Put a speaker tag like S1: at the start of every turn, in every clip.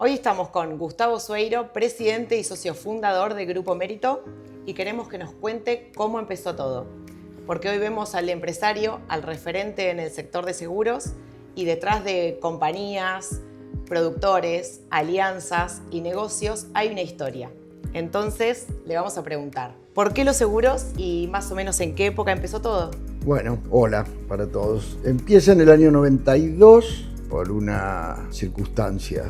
S1: Hoy estamos con Gustavo Sueiro, presidente y socio fundador de Grupo Mérito, y queremos que nos cuente cómo empezó todo. Porque hoy vemos al empresario, al referente en el sector de seguros, y detrás de compañías, productores, alianzas y negocios hay una historia. Entonces le vamos a preguntar, ¿por qué los seguros y más o menos en qué época empezó todo?
S2: Bueno, hola para todos. Empieza en el año 92 por una circunstancia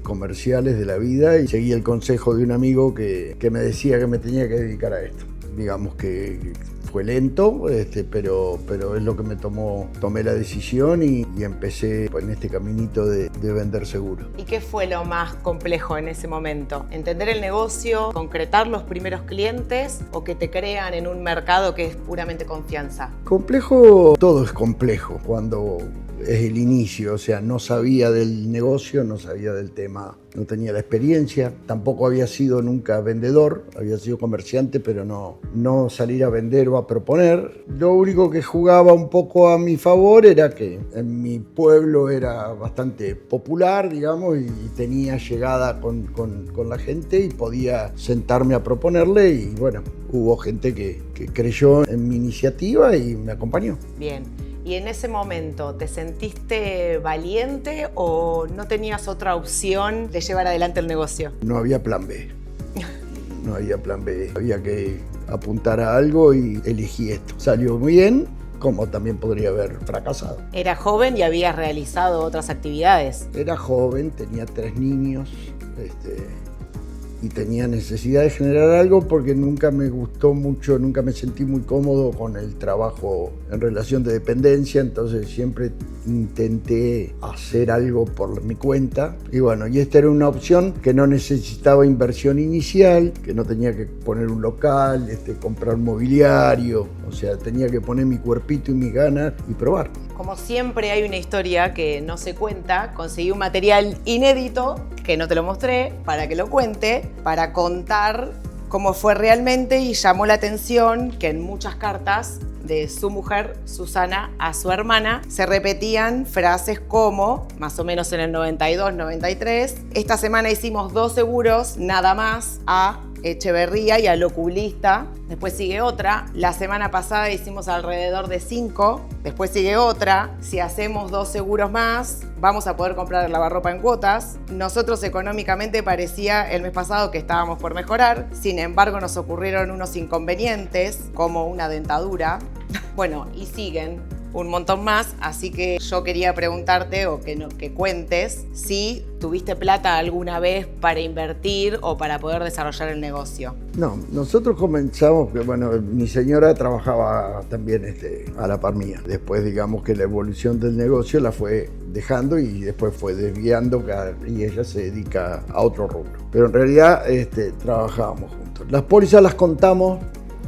S2: comerciales de la vida y seguí el consejo de un amigo que me decía que me tenía que dedicar a esto. Digamos que fue lento, pero es lo que me tomé la decisión y empecé en este caminito de vender seguros.
S1: ¿Y qué fue lo más complejo en ese momento? ¿Entender el negocio, concretar los primeros clientes o que te crean en un mercado que es puramente confianza?
S2: Complejo, todo es complejo cuando es el inicio, o sea, no sabía del negocio, no sabía del tema, no tenía la experiencia, tampoco había sido nunca vendedor, había sido comerciante, pero no salir a vender o a proponer. Lo único que jugaba un poco a mi favor era que en mi pueblo era bastante popular, digamos, y tenía llegada con la gente y podía sentarme a proponerle y bueno, hubo gente que creyó en mi iniciativa y me acompañó.
S1: Bien. ¿Y en ese momento te sentiste valiente o no tenías otra opción de llevar adelante el negocio?
S2: No había plan B. No había plan B. Había que apuntar a algo y elegí esto. Salió muy bien, como también podría haber fracasado.
S1: Era joven y habías realizado otras actividades.
S2: Era joven, tenía 3 niños. Y tenía necesidad de generar algo porque nunca me gustó mucho, nunca me sentí muy cómodo con el trabajo en relación de dependencia, entonces siempre intenté hacer algo por mi cuenta. Y bueno, y esta era una opción que no necesitaba inversión inicial, que no tenía que poner un local, comprar mobiliario, o sea, tenía que poner mi cuerpito y mis ganas y probar.
S1: Como siempre hay una historia que no se cuenta, conseguí un material inédito que no te lo mostré para que lo cuente, para contar cómo fue realmente y llamó la atención que en muchas cartas de su mujer, Susana, a su hermana, se repetían frases como, más o menos en el 92, 93, esta semana hicimos 2 seguros, nada más, a Echeverría y al oculista. Después sigue otra. La semana pasada hicimos alrededor de 5. Después sigue otra. Si hacemos 2 seguros más, vamos a poder comprar el lavarropa en cuotas. Nosotros económicamente parecía el mes pasado que estábamos por mejorar. Sin embargo, nos ocurrieron unos inconvenientes, como una dentadura. Bueno, y siguen un montón más, así que yo quería preguntarte o que cuentes si tuviste plata alguna vez para invertir o para poder desarrollar el negocio.
S2: No, nosotros comenzamos, bueno, mi señora trabajaba también a la par mía. Después digamos que la evolución del negocio la fue dejando y después fue desviando y ella se dedica a otro rubro. Pero en realidad trabajábamos juntos. Las pólizas las contamos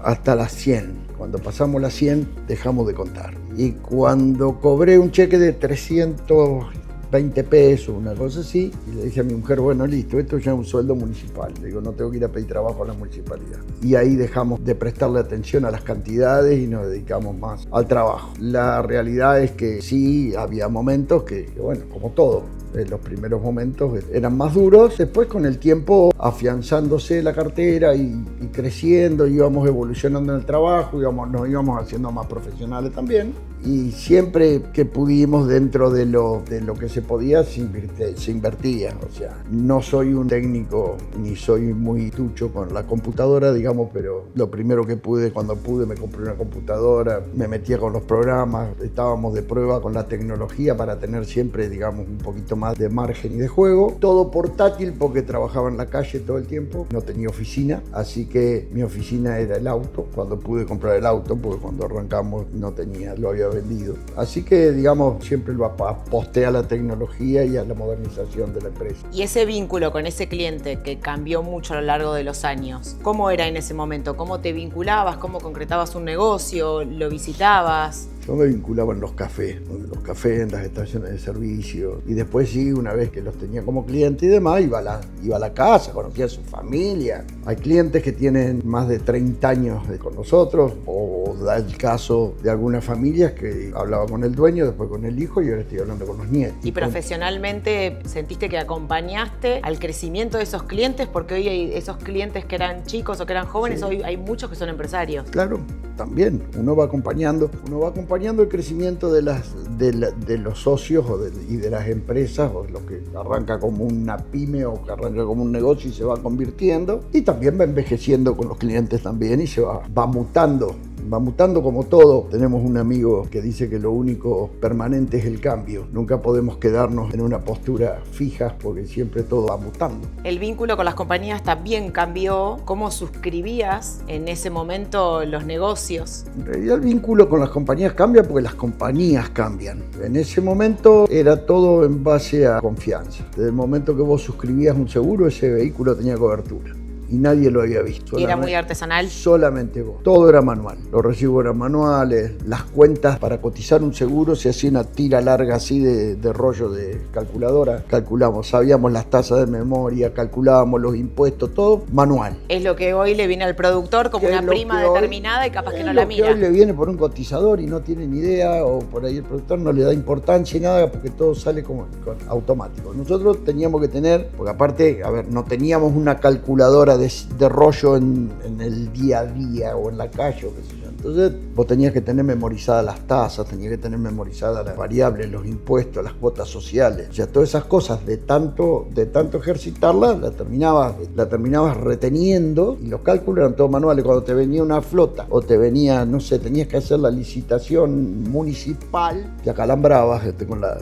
S2: hasta las 100. Cuando pasamos las 100, dejamos de contar. Y cuando cobré un cheque de 320 pesos, una cosa así, y le dije a mi mujer, bueno, listo, esto ya es un sueldo municipal. Le digo, no tengo que ir a pedir trabajo a la municipalidad. Y ahí dejamos de prestarle atención a las cantidades y nos dedicamos más al trabajo. La realidad es que sí, había momentos que bueno, como todo, los primeros momentos eran más duros. Después, con el tiempo, afianzándose la cartera y creciendo, íbamos evolucionando en el trabajo, nos íbamos haciendo más profesionales también. Y siempre que pudimos, dentro de lo que se podía, se invertía. O sea, no soy un técnico ni soy muy tucho con la computadora, digamos, pero lo primero que pude, cuando pude, me compré una computadora, me metía con los programas, estábamos de prueba con la tecnología para tener siempre, digamos, un poquito más de margen y de juego. Todo portátil porque trabajaba en la calle todo el tiempo, no tenía oficina, así que mi oficina era el auto. Cuando pude comprar el auto, porque cuando arrancamos no tenía, lo había vendido. Así que, digamos, siempre lo aposté a la tecnología y a la modernización de la empresa.
S1: Y ese vínculo con ese cliente que cambió mucho a lo largo de los años, ¿cómo era en ese momento? ¿Cómo te vinculabas? ¿Cómo concretabas un negocio? ¿Lo visitabas?
S2: Yo me vinculaba en los cafés, en las estaciones de servicio. Y después sí, una vez que los tenía como cliente y demás, iba a la casa, conocía a su familia. Hay clientes que tienen más de 30 años con nosotros, o da el caso de algunas familias que hablaba con el dueño, después con el hijo y ahora estoy hablando con los nietos.
S1: ¿Y profesionalmente sentiste que acompañaste al crecimiento de esos clientes? Porque hoy hay esos clientes que eran chicos o que eran jóvenes, sí. Hoy hay muchos que son empresarios.
S2: Claro, también. Uno va acompañando el crecimiento de los socios y de las empresas, o lo que arranca como una pyme o que arranca como un negocio y se va convirtiendo. Y también va envejeciendo con los clientes también y se va mutando. Va mutando como todo. Tenemos un amigo que dice que lo único permanente es el cambio. Nunca podemos quedarnos en una postura fija porque siempre todo va mutando.
S1: El vínculo con las compañías también cambió. ¿Cómo suscribías en ese momento los negocios?
S2: En realidad el vínculo con las compañías cambia porque las compañías cambian. En ese momento era todo en base a confianza. Desde el momento que vos suscribías un seguro, ese vehículo tenía cobertura. Y nadie lo había visto.
S1: ¿Y era muy artesanal?
S2: Solamente vos. Todo era manual. Los recibos eran manuales. Las cuentas para cotizar un seguro se hacía una tira larga así de rollo de calculadora. Calculamos, sabíamos las tasas de memoria, calculábamos los impuestos, todo manual.
S1: Es lo que hoy le viene al productor como una prima determinada y capaz que no la mira.
S2: Hoy le viene por un cotizador y no tiene ni idea, o por ahí el productor no le da importancia y nada porque todo sale como automático. Nosotros teníamos que tener, porque aparte, no teníamos una calculadora de rollo en el día a día o en la calle o qué sé yo. Entonces vos tenías que tener memorizadas las tasas, tenías que tener memorizadas las variables, los impuestos, las cuotas sociales. O sea, todas esas cosas de tanto ejercitarlas, la terminabas reteniendo, y los cálculos eran todos manuales. Cuando te venía una flota o te venía, no sé, tenías que hacer la licitación municipal, te acalambrabas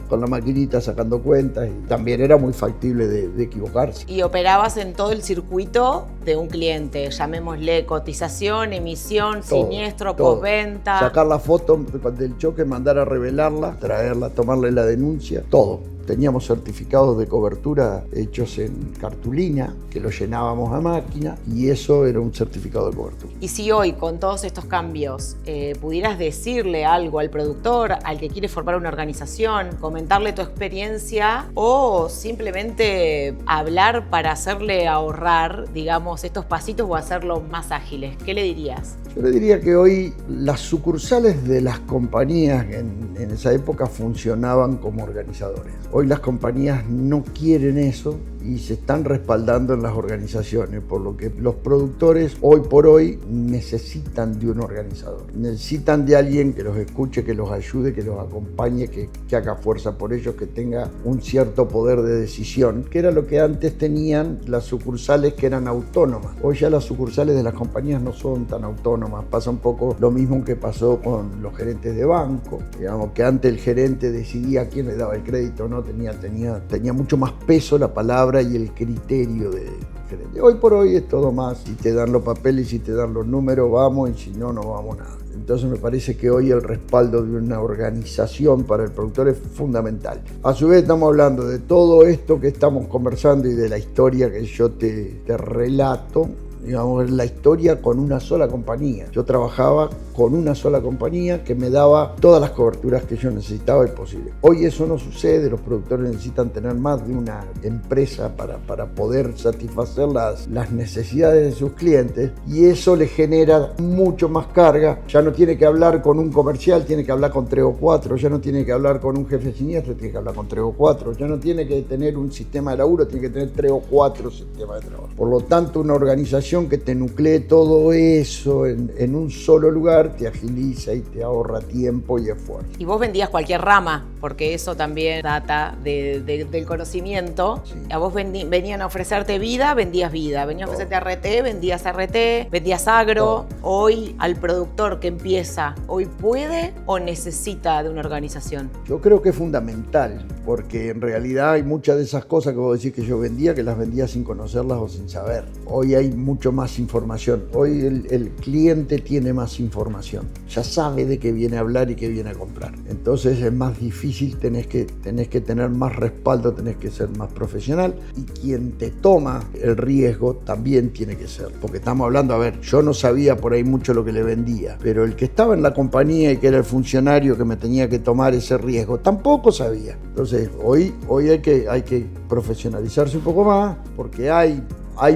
S2: con la maquinita sacando cuentas, y también era muy factible de equivocarse.
S1: Y operabas en todo el circuito de un cliente, llamémosle cotización, emisión, todo, siniestro, postventa.
S2: Sacar la foto del choque, mandar a revelarla, traerla, tomarle la denuncia, todo. Teníamos certificados de cobertura hechos en cartulina, que los llenábamos a máquina, y eso era un certificado de cobertura.
S1: Y si hoy, con todos estos cambios, pudieras decirle algo al productor, al que quiere formar una organización, comentarle tu experiencia, o simplemente hablar para hacerle ahorrar, digamos, estos pasitos o hacerlos más ágiles, ¿qué le dirías?
S2: Yo le diría que hoy las sucursales de las compañías en esa época funcionaban como organizadores. Hoy las compañías no quieren eso y se están respaldando en las organizaciones, por lo que los productores hoy por hoy necesitan de un organizador. Necesitan de alguien que los escuche, que los ayude, que los acompañe, que haga fuerza por ellos, que tenga un cierto poder de decisión, que era lo que antes tenían las sucursales que eran autónomas. Hoy ya las sucursales de las compañías no son tan autónomas. Pasa un poco lo mismo que pasó con los gerentes de banco. Digamos que antes el gerente decidía quién le daba el crédito, no tenía mucho más peso la palabra y el criterio del gerente. Hoy por hoy es todo más, si te dan los papeles, si te dan los números, vamos, y si no, no vamos nada. Entonces me parece que hoy el respaldo de una organización para el productor es fundamental. A su vez estamos hablando de todo esto que estamos conversando y de la historia que yo te relato, digamos, la historia con una sola compañía. Yo trabajaba con una sola compañía que me daba todas las coberturas que yo necesitaba y posible. Hoy eso no sucede, los productores necesitan tener más de una empresa para poder satisfacer las necesidades de sus clientes, y eso le genera mucho más carga. Ya no tiene que hablar con un comercial, tiene que hablar con 3 o 4, ya no tiene que hablar con un jefe de siniestro, tiene que hablar con 3 o 4, ya no tiene que tener un sistema de laburo, tiene que tener 3 o 4 sistemas de trabajo. Por lo tanto, una organización que te nuclee todo eso en un solo lugar te agiliza y te ahorra tiempo y esfuerzo.
S1: Y vos vendías cualquier rama, porque eso también data del conocimiento. Sí. A vos venían a ofrecerte vida, vendías vida. Venían a ofrecerte RT, vendías RT, vendías agro. Todo. Hoy, al productor que empieza, ¿hoy puede o necesita de una organización?
S2: Yo creo que es fundamental, porque en realidad hay muchas de esas cosas que vos decís que yo vendía, que las vendía sin conocerlas o sin saber. Hoy hay mucho mucho más información. Hoy el cliente tiene más información. Ya sabe de qué viene a hablar y qué viene a comprar. Entonces es más difícil, tenés que tener más respaldo, tenés que ser más profesional. Y quien te toma el riesgo también tiene que ser. Porque estamos hablando, a ver, yo no sabía por ahí mucho lo que le vendía, pero el que estaba en la compañía y que era el funcionario que me tenía que tomar ese riesgo, tampoco sabía. Entonces hoy hay que profesionalizarse un poco más, porque hay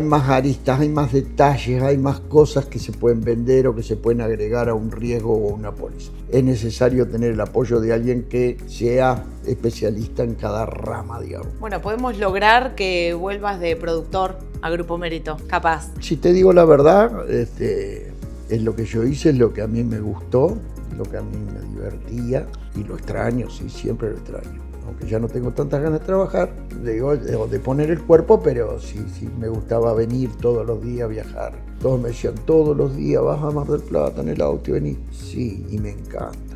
S2: más aristas, hay más detalles, hay más cosas que se pueden vender o que se pueden agregar a un riesgo o una póliza. Es necesario tener el apoyo de alguien que sea especialista en cada rama, digamos.
S1: Bueno, podemos lograr que vuelvas de productor a Grupo Mérito, capaz.
S2: Si te digo la verdad, es lo que yo hice, es lo que a mí me gustó, lo que a mí me divertía y lo extraño, sí, siempre lo extraño. Aunque ya no tengo tantas ganas de trabajar, de poner el cuerpo, pero sí me gustaba venir todos los días, viajar. Todos me decían, todos los días vas a Mar del Plata en el auto y venís. Sí, y me encanta.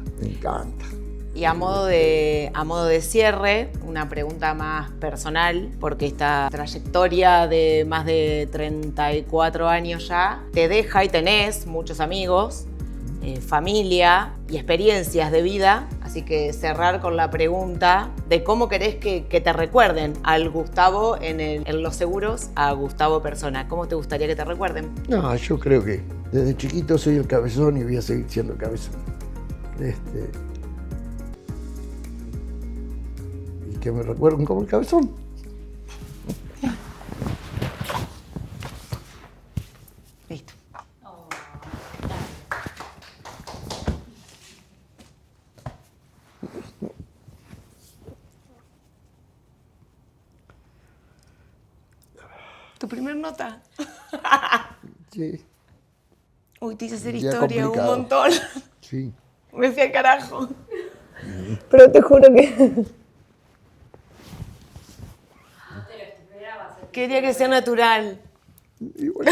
S1: Y a modo de cierre, una pregunta más personal, porque esta trayectoria de más de 34 años ya te deja y tenés muchos amigos, familia y experiencias de vida. Así que cerrar con la pregunta de cómo querés que te recuerden al Gustavo en los seguros, a Gustavo persona. ¿Cómo te gustaría que te recuerden?
S2: No, yo creo que desde chiquito soy el cabezón y voy a seguir siendo el cabezón. Y que me recuerden como el cabezón.
S1: Listo. ¿Tu primer nota?
S2: Sí.
S1: Uy, te hice hacer
S2: Ya
S1: historia un
S2: complicado.
S1: montón.
S2: Sí.
S1: Me fui al carajo. Pero te juro que... Quería que sea natural.
S2: Y bueno.